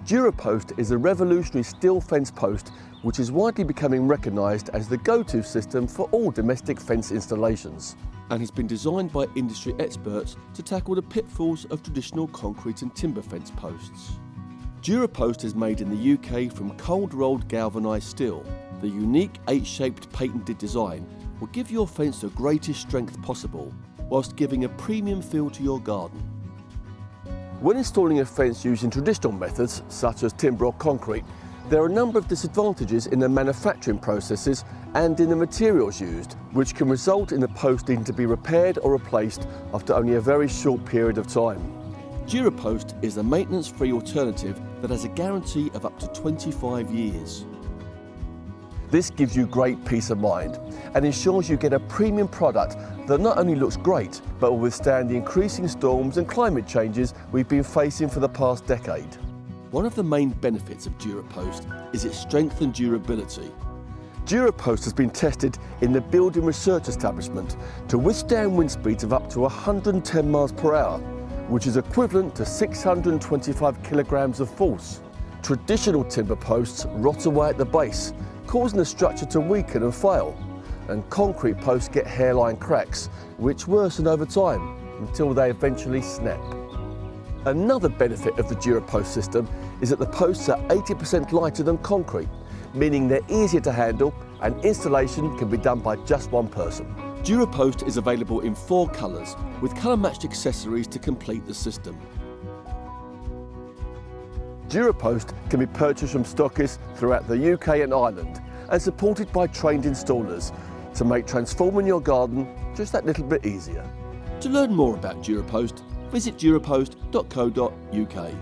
DuraPost is a revolutionary steel fence post which is widely becoming recognised as the go-to system for all domestic fence installations, and has been designed by industry experts to tackle the pitfalls of traditional concrete and timber fence posts. DuraPost is made in the UK from cold-rolled galvanised steel. The unique 8-shaped patented design will give your fence the greatest strength possible, whilst giving a premium feel to your garden. When installing a fence using traditional methods, such as timber or concrete, there are a number of disadvantages in the manufacturing processes and in the materials used, which can result in the post needing to be repaired or replaced after only a very short period of time. DuraPost is a maintenance-free alternative that has a guarantee of up to 25 years. This gives you great peace of mind and ensures you get a premium product that not only looks great, but will withstand the increasing storms and climate changes we've been facing for the past decade. One of the main benefits of DuraPost is its strength and durability. DuraPost has been tested in the Building Research Establishment to withstand wind speeds of up to 110 miles per hour, which is equivalent to 625 kilograms of force. Traditional timber posts rot away at the base, causing the structure to weaken and fail, and concrete posts get hairline cracks, which worsen over time until they eventually snap. Another benefit of the DuraPost system is that the posts are 80% lighter than concrete, meaning they're easier to handle and installation can be done by just one person. DuraPost is available in 4 colours, with colour-matched accessories to complete the system. DuraPost can be purchased from stockists throughout the UK and Ireland and supported by trained installers to make transforming your garden just that little bit easier. To learn more about DuraPost, visit durapost.co.uk.